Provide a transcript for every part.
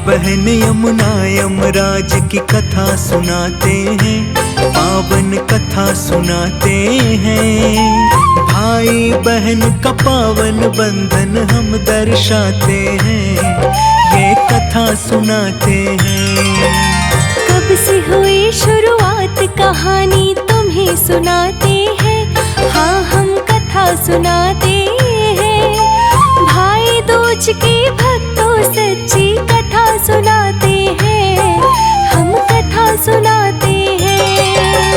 बहन यमुना यमराज की कथा सुनाते हैं, पावन कथा सुनाते हैं। भाई बहन का पावन बंधन हम दर्शाते हैं, ये कथा सुनाते हैं। कब से हुई शुरुआत कहानी तुम्हें सुनाते हैं, हाँ हम कथा सुनाते हैं। भाई दूज के भक्तों सच्ची कथा सुनाते हैं, हम कथा सुनाते हैं।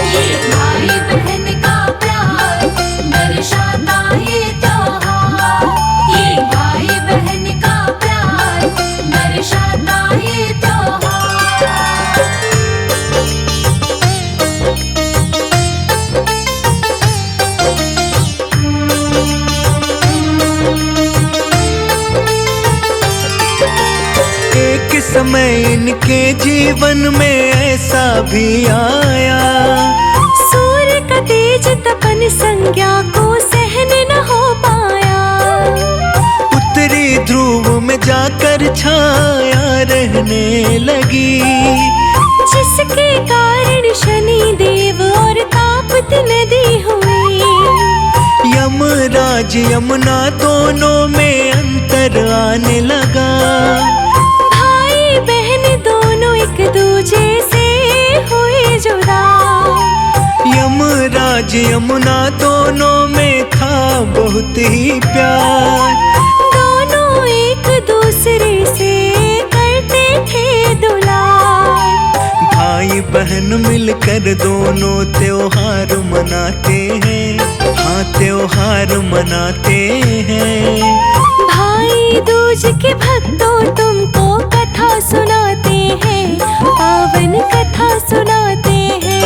ये भाई बहन का प्यार दर्शाता ये त्योहार, ये भाई बहन का प्यार दर्शाता ये त्योहार। एक समय इनके जीवन में ऐसा भी आया, सूर्य का तेज तपन संज्ञा को सहन न हो पाया। उत्तरी ध्रुव में जाकर छाया रहने लगी, जिसके कारण शनि देव और तापती नदी हुई। यमराज यमुना दोनों में अंतर आने लगा, भाई बहन दोनों एक दूजे से हुए जुदा। यमराज यमुना दोनों में था बहुत ही प्यार, दोनों एक दूसरे से करते थे दुलार। भाई बहन मिलकर दोनों त्योहार मनाते हैं, हाँ त्योहार मनाते हैं। भाई दूज के भक्तों तुमको कथा सुनाते हैं, पावन कथा सुनाते हैं।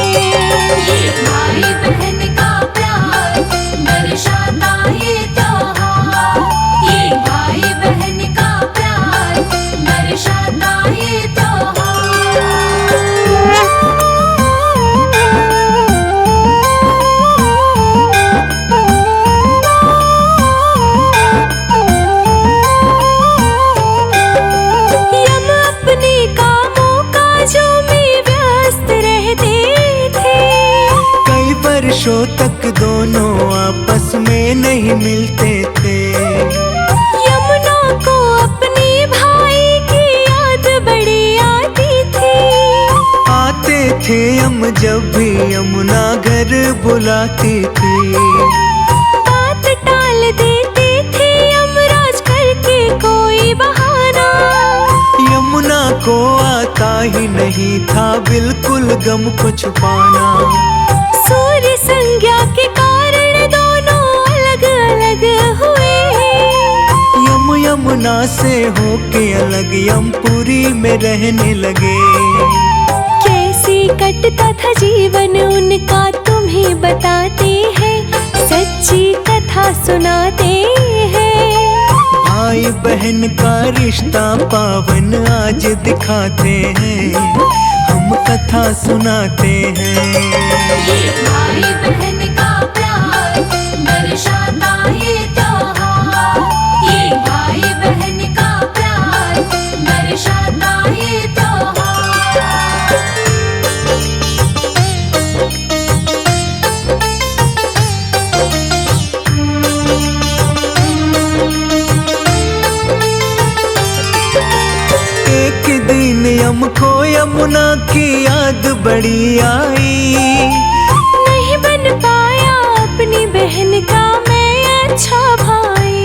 ये भाई बहन का प्यार दर्शाता ये त्योहार, ये भाई बहन का प्यार दर्शाता ये त्योहार। यम अपने कामों काजों में व्यस्त रहते थे, कई वर्षों तक दोनों आपस में नहीं मिलते थे। यमुना को अपने भाई की याद बड़ी आती थी। आते थे हम जब भी यमुना घर बुलाती थी, बात टाल देते थे यमराज करके कोई बहाना। यमुना को आता ही नहीं था बिल्कुल गम को छुपाना। सूर्य संज्ञा के कारण दोनों अलग अलग हुए। यमुना से होके अलग यमपुरी में रहने लगे। कैसे कटता था जीवन उनका तुम्हें बताते हैं, सच्ची कथा सुनाते हैं। भाई बहन का रिश्ता पावन आज दिखाते हैं, हम कथा सुनाते हैं। ये भाई बहन का प्यार दर्शाता ये त्योहार, ये भाई बहन का प्यार दर्शाता ये त्योहार। एक दिन हमको यमुना की याद बड़ी आई, नहीं बन पाया अपनी बहन का मैं अच्छा भाई।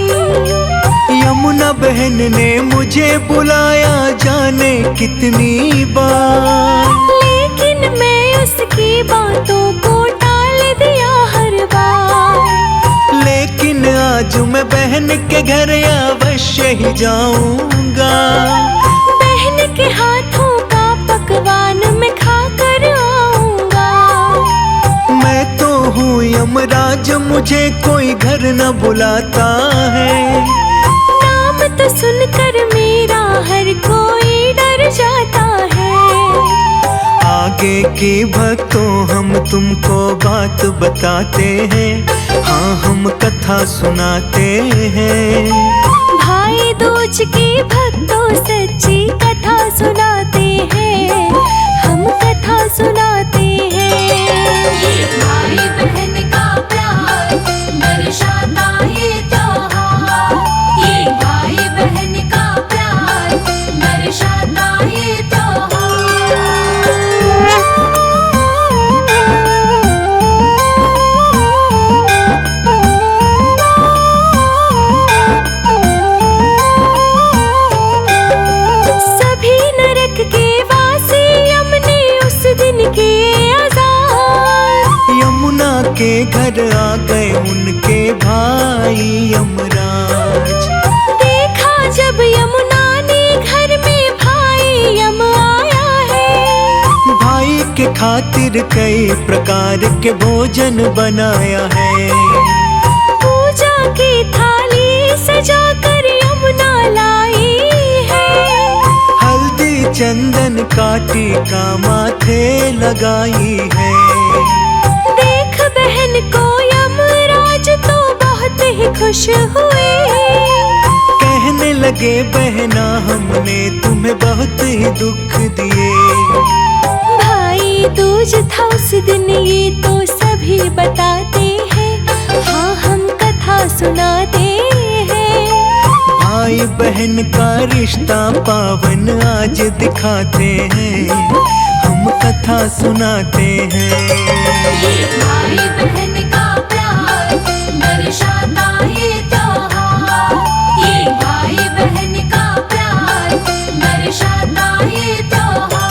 यमुना बहन ने मुझे बुलाया जाने कितनी बार, लेकिन मैं उसकी बातों को टाल दिया हर बार। लेकिन आज मैं बहन के घर अवश्य ही जाऊंगा। बहन के हाथों का पकवान मैं खा कर आऊंगा। मैं तो हूँ यमराज, मुझे कोई घर न बुलाता है। नाम तो सुनकर मेरा हर कोई डर जाता है। आगे की भक्तों हम तुमको बात बताते हैं, हाँ हम कथा सुनाते हैं। भाई दूज के भक्तों सच्ची कथा सुनाते हैं, हम कथा सुनाते हैं। ये भाई बहन का प्यार दर्शाता ये त्योहार। ये भाई बहन का प्यार दर्शाता ये सभी नरक के वासी यमने उस दिन के आजाद। यमुना के घर आ गए उनके भाई यमराज। देखा जब यमुना ने घर में भाई यम आया है। भाई के खातिर कई प्रकार के भोजन बनाया है। पूजा की थाली सजा कर यमुना लाई है। हल्दी चंदन का टीका माथे लगाई है। देख बहन को यमराज तो बहुत ही खुश हुए। कहने लगे बहना हमने तुम्हें बहुत ही दुख दिए। भाई दूज था उस दिन ये तो सभी बताते हैं, हाँ हम कथा सुनाते हैं। भाई बहन का रिश्ता पावन आज दिखाते हैं, हम कथा सुनाते हैं। ये भाई बहन का प्यार दर्शाता ये त्योहार। ये भाई बहन का प्यार दर्शाता ये त्योहार।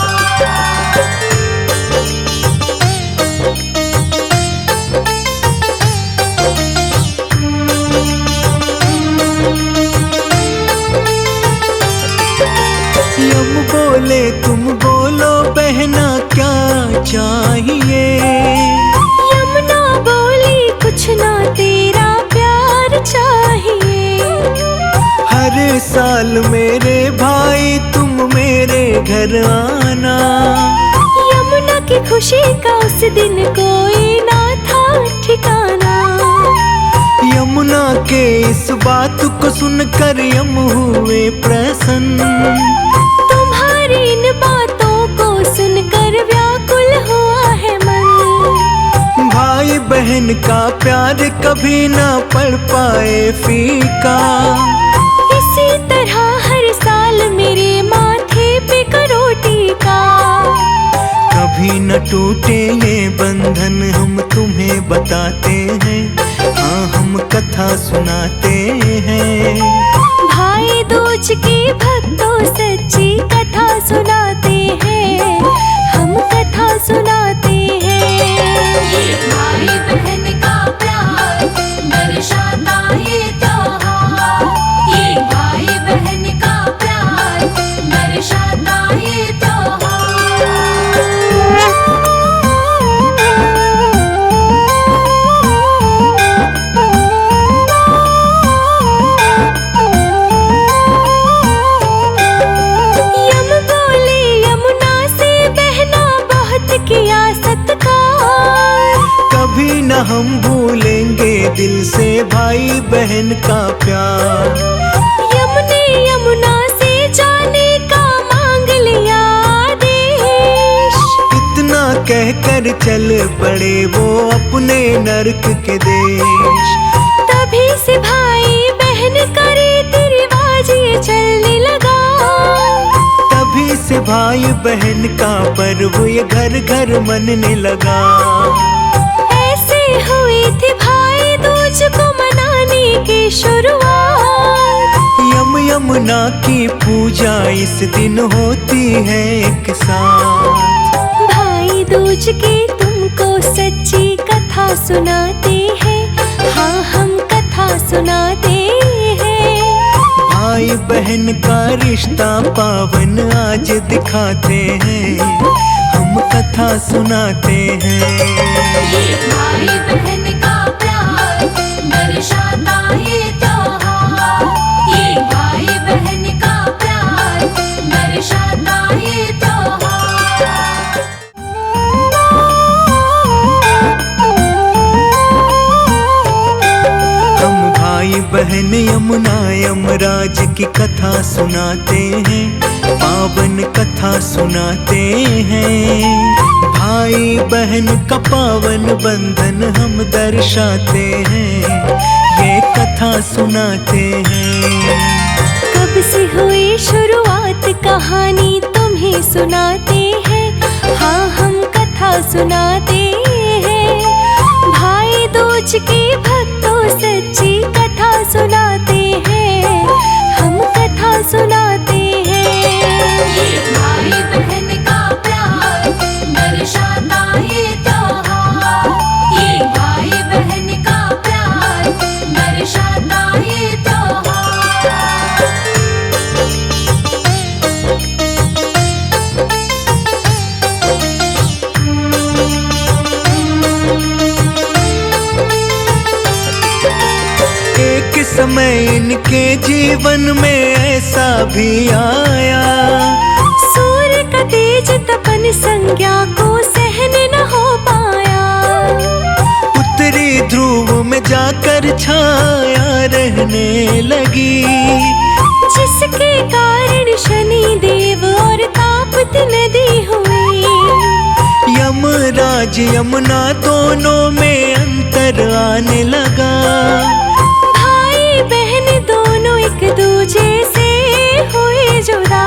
यम बोले तुम बोलो बहना क्या चाहिए। यमुना बोली कुछ ना तेरा प्यार चाहिए। हर साल मेरे भाई तुम मेरे घर आना। यमुना की खुशी का उस दिन कोई ना था ठिकाना। यमुना के इस बात को सुनकर यम हुए प्रसन्न। तुम्हारी इन बातों को सुनकर व्याकुल हुआ है मन। भाई बहन का प्यार कभी ना पड़ पाए फीका। इसी तरह हर साल मेरे माथे पे करो टीका। कभी न टूटे ये बंधन हम तुम्हें बताते हैं, हाँ हम कथा सुनाते हैं। भाई दूज की भक्तों सच्ची कथा सुनाते हैं, हम कथा सुनाते हैं। ये भाई बहन का प्यार दर्शाता ये त्योहार। ये भाई बहन का प्यार दर्शाता ये त्योहार। यम बोले यमुना से बहना बहुत किया सत्कार। कभी न हम भूलेंगे दिल से भाई बहन का प्यार। यमुने यमुना से जाने का मांग लिया आदेश। इतना कहकर चल पड़े वो अपने नरक के देश। तभी से भाई बहन का रीति रिवाज ये चलने लगा। तभी से भाई बहन का पर्व ये घर घर मनने लगा। ऐसे हुई थी भाई दूज को मनाने की शुरुआत। यमुना की पूजा इस दिन होती है एक साथ। भाई दूज की तुमको सच्ची कथा सुनाते हैं, हाँ हम कथा सुनाते हैं। भाई बहन का रिश्ता पावन आज दिखाते हैं, हम कथा सुनाते हैं। ये भाई बहन का प्यार दर्शाता ये त्योहार। ये भाई बहन का प्यार दर्शाता ये त्योहार। हम भाई बहन यमुना यमराज की कथा सुनाते हैं। पावन कथा सुनाते हैं। भाई बहन का पावन बंधन हम दर्शाते हैं, ये कथा सुनाते हैं। कब से हुई शुरुआत कहानी तुम्हें सुनाते हैं, हाँ हम कथा सुनाते हैं। भाई दूज के भक्तों सच्ची कथा सुनाते हैं, हम कथा सुनाते हैं। ये भाई बहन का प्यार दर्शाता ये त्योहार। ये भाई बहन का प्यार दर्शाता ये त्योहार। एक समय इनके जीवन में ऐसा भी आया, सूर्य का तेज तपन संज्ञा को सहन न हो पाया। उत्तरी ध्रुव में जाकर छाया रहने लगी, जिसके कारण शनि देव और तापती नदी हुई। यमराज यमुना दोनों में अंतर आने लगा। भाई बहन दोनों एक दूजे से हुए जुदा।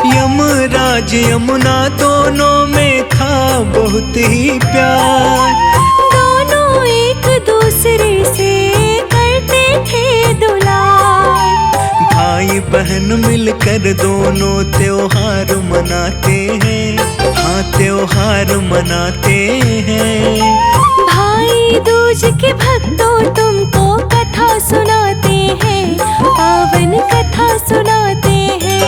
यमराज यमुना दोनों में था बहुत ही प्यार, दोनों एक दूसरे से करते थे दुलार। भाई बहन मिलकर दोनों त्योहार मनाते हैं, हाँ त्योहार मनाते हैं। भाई दूज के भक्तों तुमको कथा सुनाते हैं, पावन कथा सुनाते हैं।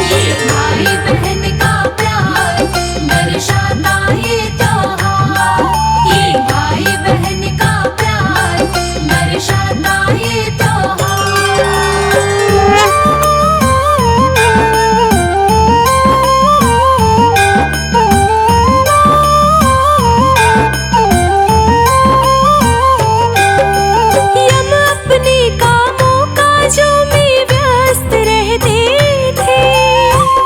ये भाई बहन का प्यार दर्शाता ये त्योहार। ये भाई बहन का प्यार दर्शाता ये त्योहार। यम अपने कामों काजों में व्यस्त रहते थे।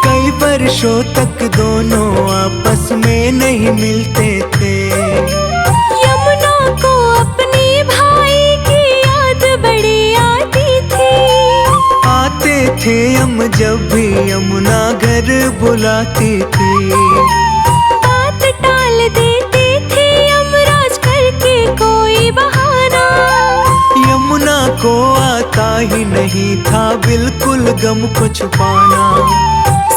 कई वर्षों तक दोनों आपस में नहीं मिलते थे। यमुना को अपने भाई की याद बड़ी आती थी। आते थे हम जब भी यमुना घर बुलाती थी। बात टाल देते थे यमराज करके कोई बहाना। यमुना को आता ही नहीं था बिल्कुल गम को छुपाना।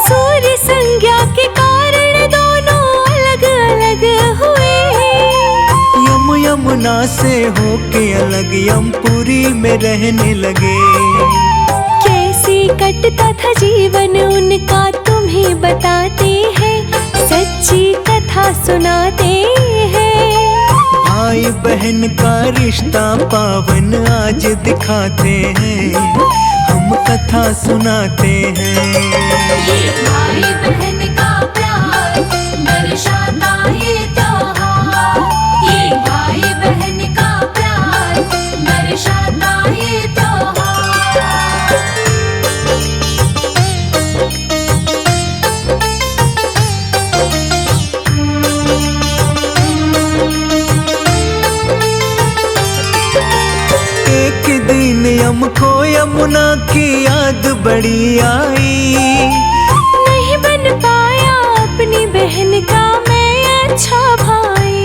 सूर्य संज्ञा के कारण दोनों अलग अलग हुए। यमुना से होके अलग यमपुरी में रहने लगे। कैसे कटता था जीवन उनका तुम्हें बताते हैं, सच्ची कथा सुनाते हैं। भाई बहन का रिश्ता पावन आज दिखाते हैं, हम कथा सुनाते हैं। ये भाई बहन का प्यार दर्शाता ये त्योहार। ये भाई बहन का प्यार दर्शाता ये त्योहार। एक दिन हमको यमुना की याद बड़ी आई। नहीं बन पाया अपनी बहन का मैं अच्छा भाई।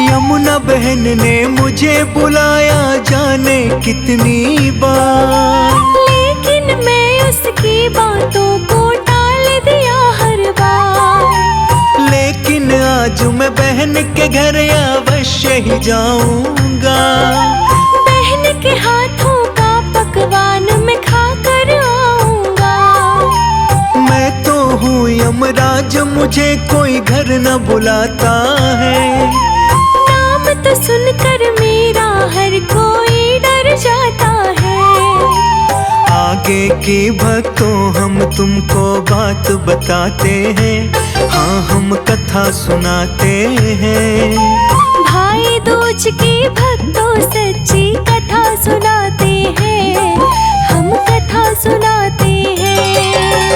यमुना बहन ने मुझे बुलाया जाने कितनी बार, लेकिन मैं उसकी बातों को टाल दिया हर बार। लेकिन आज मैं बहन के घर अवश्य ही जाऊंगा। बहन के हाथों का पकवान मैं खा कर आऊंगा। मैं तो हूँ यमराज, मुझे कोई घर न बुलाता है। नाम तो सुनकर मेरा हर कोई डर जाता है। आगे की भक्तों हम तुमको बात बताते हैं, हाँ हम कथा सुनाते हैं। भाई दूज के भक्तों सच्ची कथा सुनाते हैं, हम कथा सुनाते हैं।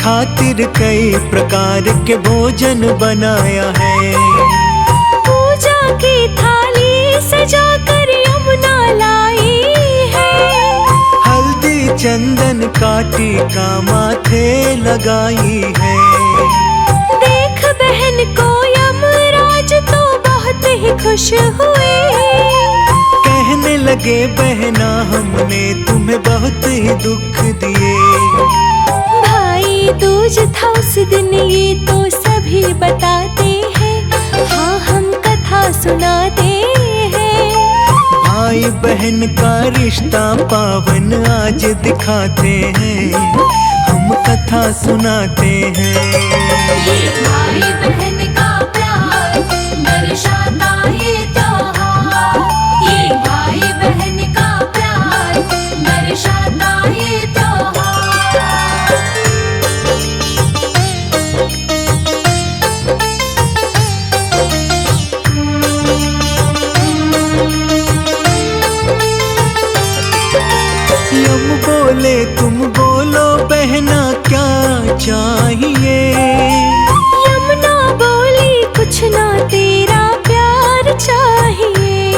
खातिर कई प्रकार के भोजन बनाया है। पूजा की थाली सजा कर यमुना लाई है। हल्दी चंदन का टीका माथे लगाई है। देख बहन को यमराज तो बहुत ही खुश हुए। कहने लगे बहना हमने तुम्हें बहुत ही दुख दिए। भाई दूज था उस दिन ये तो सभी बताते हैं। हाँ हम कथा सुनाते हैं। भाई बहन का रिश्ता पावन आज दिखाते हैं। हम कथा सुनाते हैं। ये भाई बहन का प्यार दर्शाता ये त्योहार। ये भाई बहन का प्यार दर्शाता ये त्योहार। यम बोले तुम बोलो बहना क्या चाहिए। यमुना बोली कुछ ना तेरा प्यार चाहिए।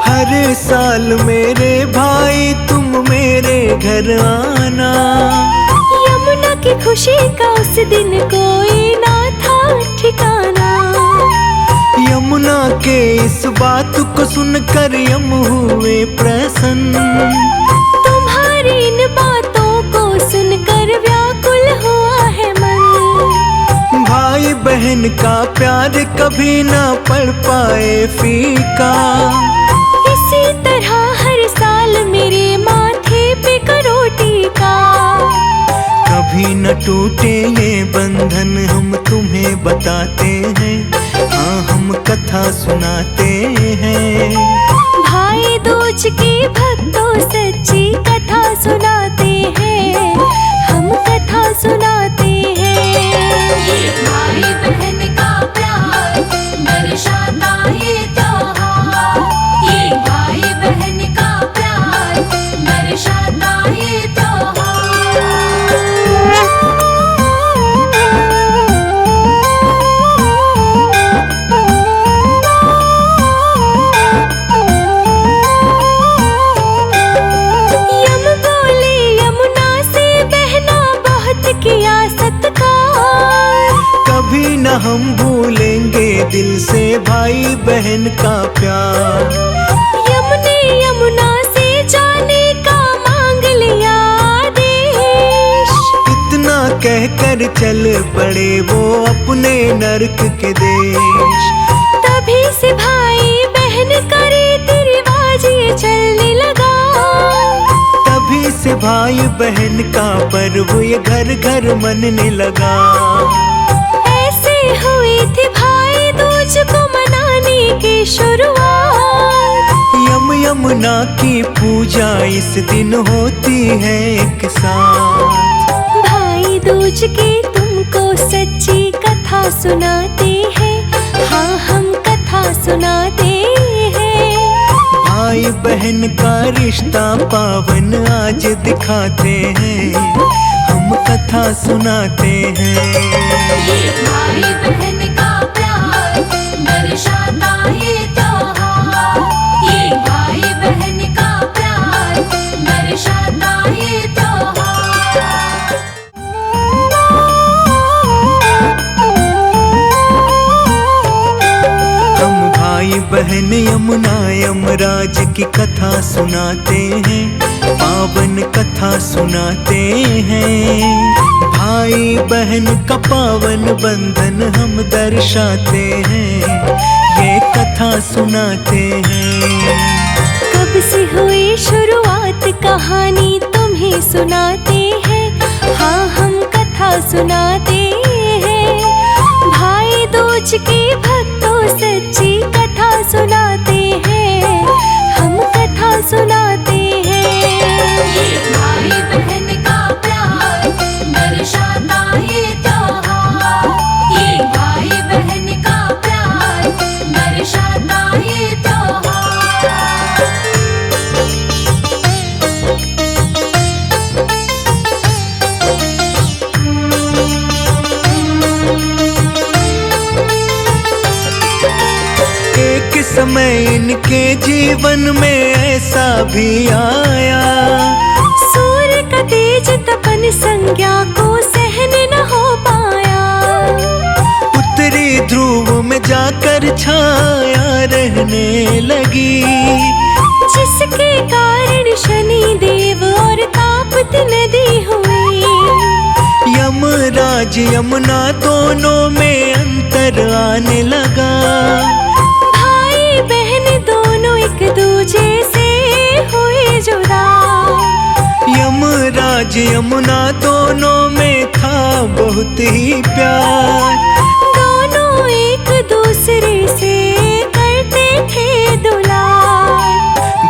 हर साल मेरे भाई तुम मेरे घर आना। यमुना की खुशी का उस दिन कोई ना था ठिकाना। यमुना के इस बात को सुनकर यम हुए प्रसन्न। तुम्हारी इन बातों को सुनकर व्याकुल हुआ है मन। भाई बहन का प्यार कभी ना पड़ पाए फीका। इसी तरह हर साल मेरे माथे पे करो टीका। कभी न टूटे ये बंधन हम तुम्हें बताते हैं। हाँ हम कथा सुनाते हैं। भाई दूज की भक्तों सच्ची कथा सुनाते हैं। हम कथा सुनाते हैं। ये भाई बहन का प्यार दर्शाता ये त्योहार। ये भाई बहन का प्यार दर्शाता ये त्योहार। यम बोले यमुना से बहना बहुत किया सत्कार। कभी न हम भूलेंगे दिल से भाई बहन का प्यार। यमुने यमुना से जाने का मांग लिया आदेश। इतना कहकर चल पड़े वो अपने नरक के देश। तभी से भाई बहन का रीति रिवाज ये चलने लगा। तभी से भाई बहन का पर्व ये घर घर मनने लगा। ऐसे हुई थी भाई दूज को मनाने की शुरुआत। यमुना की पूजा इस दिन होती है एक साथ। भाई दूज की तुमको सच्ची कथा सुनाते हैं। हाँ हम कथा सुनाते हैं। भाई बहन का रिश्ता पावन आज दिखाते हैं। हम कथा सुनाते हैं। ये भाई बहन का प्यार दर्शाता ये त्योहार। ये भाई बहन का प्यार दर्शाता ये त्योहार। हम भाई बहन यमुना यमराज की कथा सुनाते हैं। पावन कथा सुनाते हैं। भाई बहन का पावन बंधन हम दर्शाते हैं। ये कथा सुनाते हैं। कब से हुई शुरुआत कहानी तुम्हें सुनाते हैं। हाँ हम कथा सुनाते हैं। भाई दूज की भक्तों सच्ची कथा सुनाते हैं। हम कथा सुनाते हैं। ये भाई बहन का प्यार दर्शाता ये त्योहार। ये भाई बहन का प्यार दर्शाता ये त्योहार। समय इनके जीवन में ऐसा भी आया। सूर्य का तेज तपन संज्ञा को सहन न हो पाया। उत्तरी ध्रुव में जाकर छाया रहने लगी, जिसके कारण शनि देव और तापत नदी हुई। यमराज यमुना दोनों में अंतर आने लगा। भाई बहन दोनों एक दूजे से हुए जुदा। यमराज यमुना दोनों में था बहुत ही प्यार। दोनों एक दूसरे से करते थे दुलार।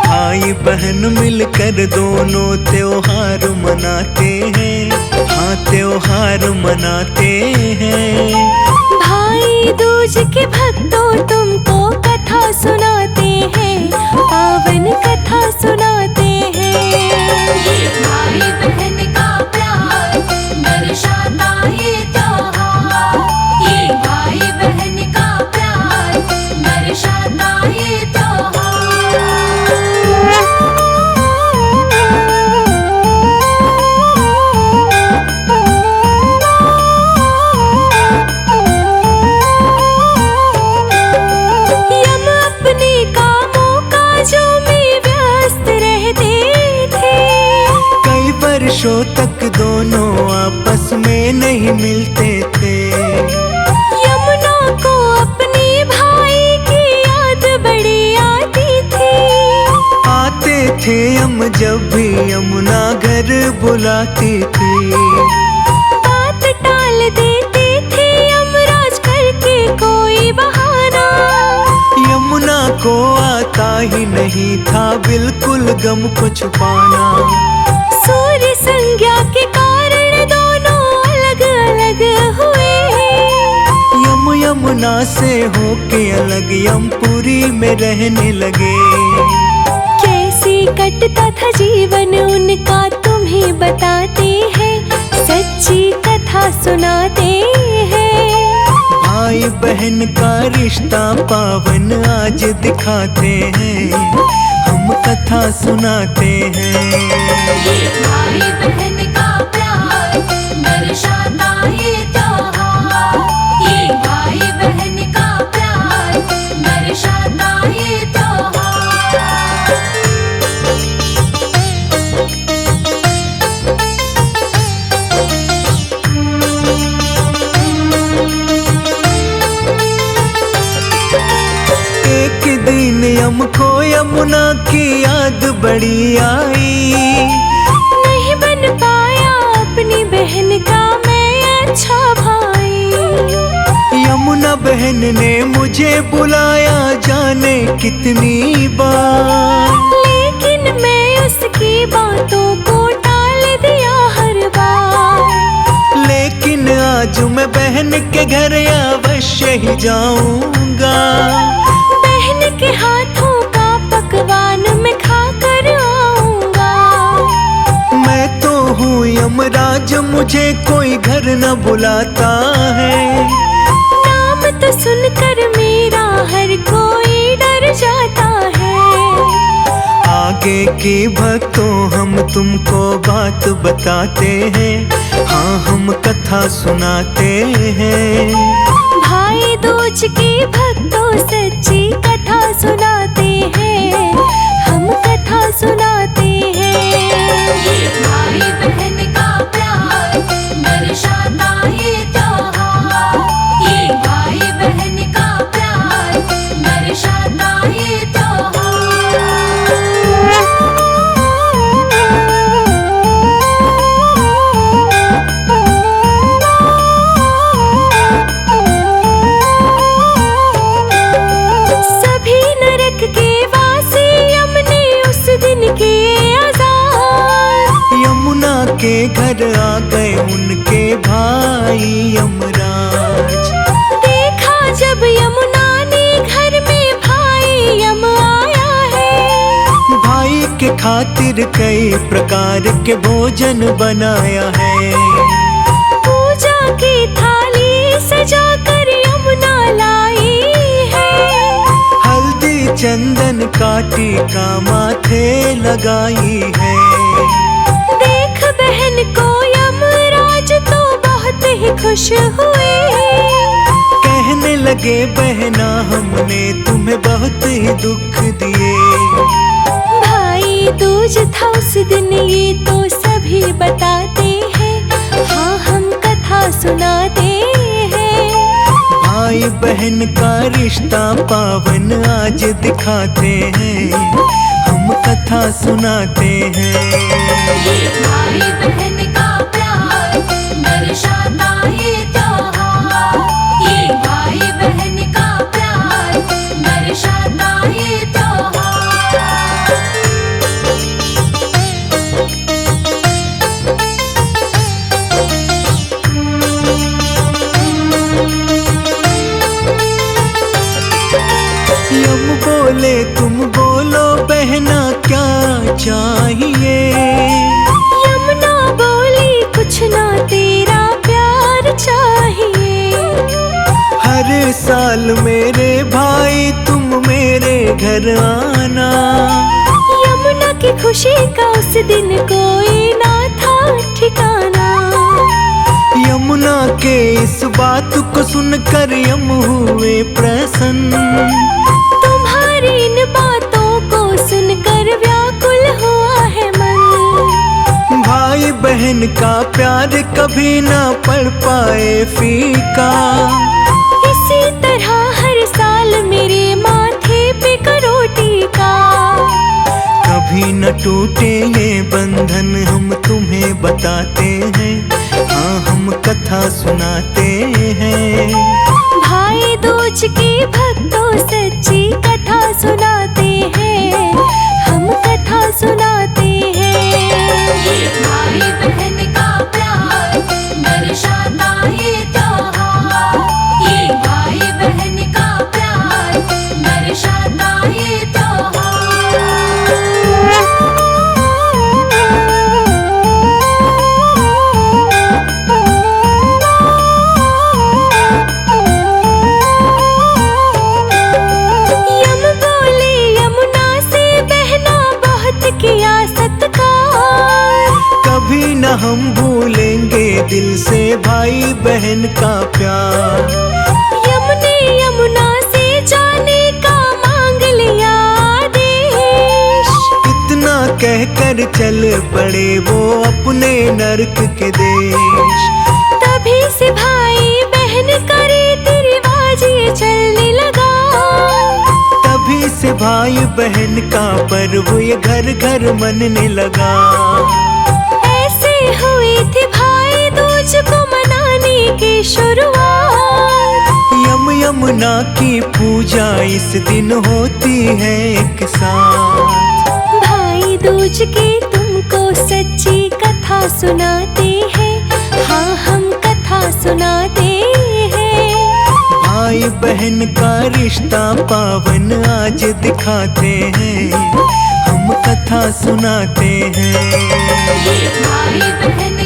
भाई बहन मिलकर दोनों त्योहार मनाते हैं। हाँ, त्योहार मनाते हैं। भाई दूज के भक्तों तुमको कथा सुनाते हैं, पावन कथा सुनाते हैं। भाई बहन का प्यार दर्शाता ये त्योहार। ये भाई बहन का प्यार दर्शाता ये त्योहार। यम अपने कामों काजों में व्यस्त रहते थे। कई वर्षों तक दोनों आपस में नहीं मिलते थे। यमुना को अपने भाई की याद बड़ी आती थी। आते थे हम जब भी यमुना घर बुलाती थी। बात टाल देते थे यमराज करके कोई बहाना। यमुना को आता ही नहीं था बिल्कुल गम को छुपाना। सूर्य संज्ञा के कारण दोनों अलग अलग हुए। यमुना से होके अलग यमपुरी में रहने लगे। कैसे कटता था जीवन उनका तुम्हें बताते हैं, सच्ची कथा सुनाते हैं। भाई बहन का रिश्ता पावन आज दिखाते हैं, हम कथा सुनाते हैं। भाई बहन का प्यार दर्शाता ये त्योहार। ये भाई बहन का प्यार दर्शाता ये त्योहार। एक दिन हमको यमुना की याद बड़ी आई। नहीं बन पाया अपनी बहन का मैं अच्छा भाई। यमुना बहन ने मुझे बुलाया जाने कितनी बार, लेकिन मैं उसकी बातों को टाल दिया हर बार। लेकिन आज मैं बहन के घर अवश्य ही जाऊंगा। बहन के हाथों का पकवान मैं खा कर आऊंगा। मैं तो हूँ यमराज, मुझे कोई घर न बुलाता है। नाम तो सुनकर मेरा हर कोई डर जाता है। आगे की भक्तों हम तुमको बात बताते हैं। हाँ, हम कथा सुनाते हैं। भाई दूज के भक्तों सच्ची कथा सुनाते हैं, हम कथा सुनाते हैं। भाई बहन का प्यार दर्शाता ये त्योहार। ये भाई बहन का प्यार दर्शाता ये त्योहार। सभी नरक के वासी यमने उस दिन के आजाद। यमुना के घर आ गए उनके भाई यमराज। देखा जब यमुना ने घर में भाई यम आया है। भाई के खातिर कई प्रकार के भोजन बनाया है। पूजा की थाली सजा कर यमुना लाई है। हल्दी चंदन का टीका माथे लगाई है। देख बहन को यमराज तो बहुत ही खुश हुए। कहने लगे बहना हमने तुम्हें बहुत ही दुख दिए। भाई दूज था उस दिन ये तो सभी बताते हैं, हाँ हम कथा सुनाते हैं। भाई बहन का रिश्ता पावन आज दिखाते हैं, हम कथा सुनाते हैं। भाई बहन का प्यार दर्शाता ये त्योहार। ये भाई बहन का प्यार दर्शाता ये त्योहार। यम बोले तुम बोलो बहना क्या चाहिए। यमुना बोली कुछ ना तेरा प्यार चाहिए। हर साल मेरे भाई तुम मेरे घर आना। यमुना की खुशी का उस दिन कोई ना था ठिकाना। यमुना के इस बात को सुनकर यम हुए प्रसन्न। तुम्हारी इन बातों को सुनकर व्याकुल हुआ है मन। भाई बहन का प्यार कभी ना पड़ पाए फीका। इसी तरह हर साल मेरे माथे पे करो टीका। कभी न टूटे ये बंधन हम तुम्हें बताते हैं, हाँ हम कथा सुनाते हैं। भाई दूज के भक्तों सच्ची कथा सुनाते हैं, हम कथा सुनाते हैं। भाई बहन का प्यार दर्शाता ये त्योहार। ये भाई बहन का प्यार दर्शाता ये त्योहार। यम बोले यमुना से बहना बहुत किया सत्कार। कभी न हम भूलेंगे दिल से भाई बहन का प्यार। यमुने यमुना से जाने का मांग लिया आदेश। इतना कहकर चल पड़े वो अपने नरक के देश। तभी से भाई बहन का रीति रिवाज ये चलने लगा। तभी से भाई बहन का पर्व ये घर घर मनने लगा। ऐसे हुई थी भाई दूज को मनाने की शुरुआत। यमुना की पूजा इस दिन होती है एक साथ। भाई दूज की तुमको सच्ची कथा सुनाते हैं, हाँ हम कथा सुनाते हैं। भाई बहन का रिश्ता पावन आज दिखाते हैं, हम कथा सुनाते हैं। भाई बहन